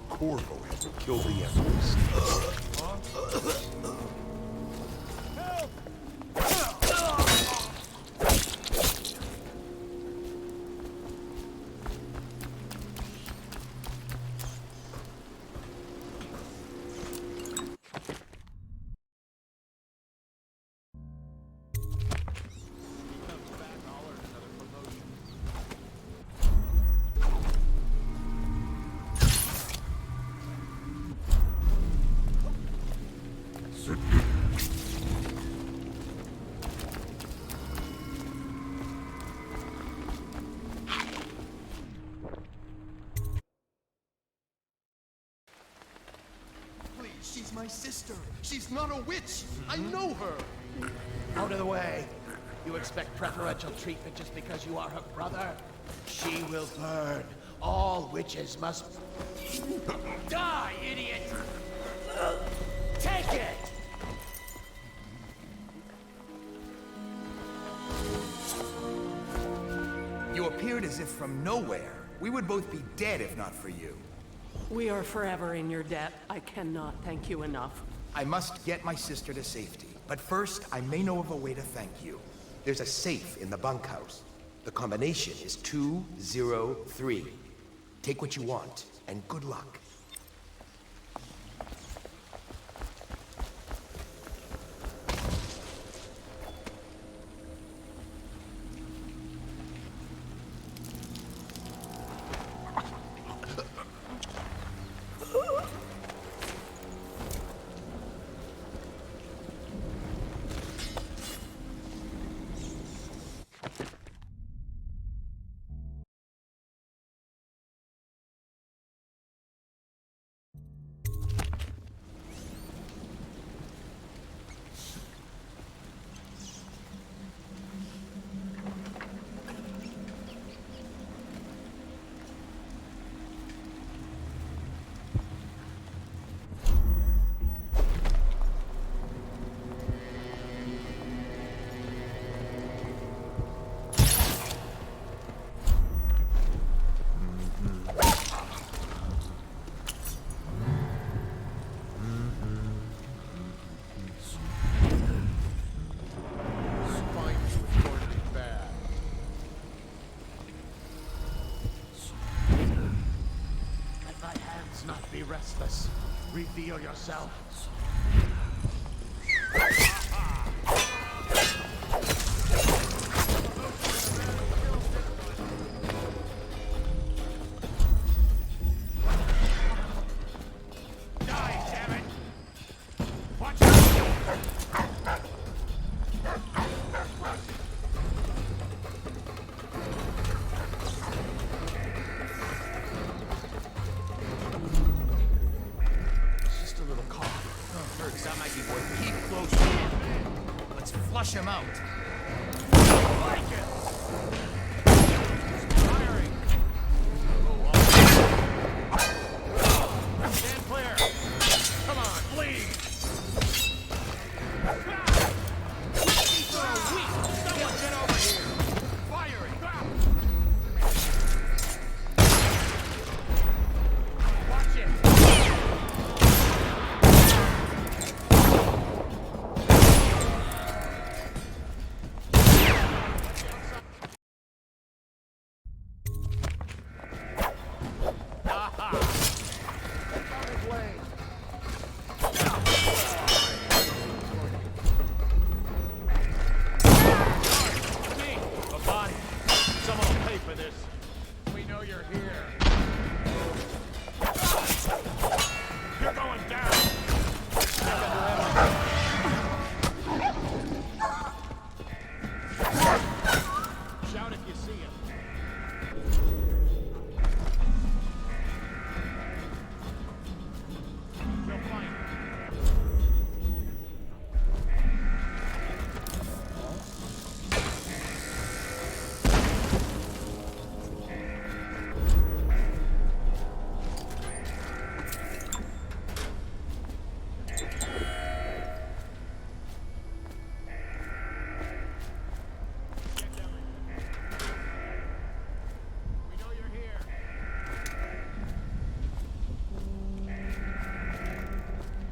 Speaker 6: Corvo had to kill the Empress.
Speaker 3: She's my sister. She's not a witch. I know her.
Speaker 23: Out of the way. You expect preferential treatment just because you are her brother? She will burn. All witches must... Die, idiot! Take it!
Speaker 21: You appeared as if from nowhere. We would both be dead if not for you.
Speaker 17: We are forever in your debt. I cannot thank you enough.
Speaker 21: I must get my sister to safety. But first, I may know of a way to thank you. There's a safe in the bunkhouse. The combination is 203. Take what you want, and good luck.
Speaker 20: restless. Reveal yourself. Flush him out. Stand clear. Come on, bleed. He's so weak. Someone get over here. Firing. Watch it.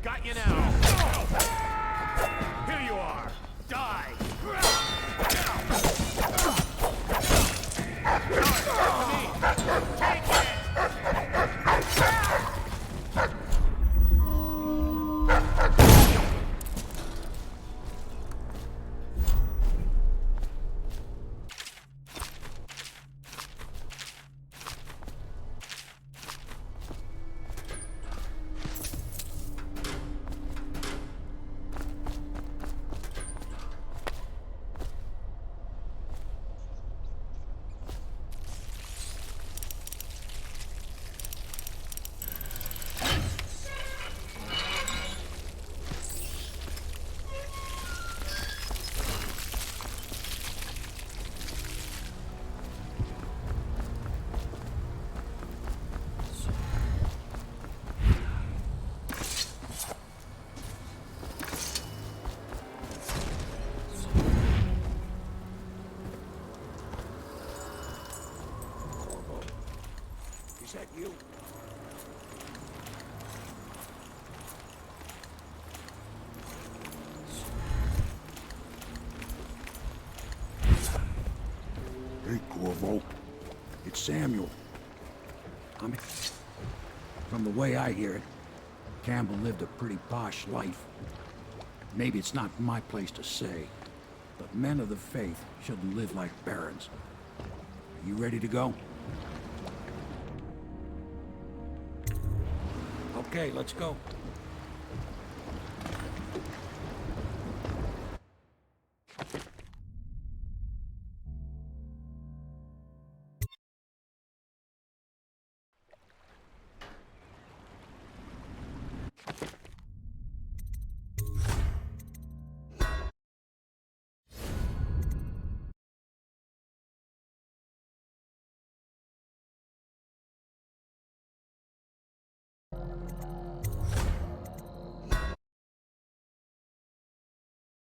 Speaker 20: Got you now. Here you are. Die. Take it.
Speaker 10: Is that you? Hey, Corvo. It's Samuel. From the way I hear it, Campbell lived a pretty posh life. Maybe it's not my place to say, but men of the faith shouldn't live like barons. Are you ready to go? Okay, let's go.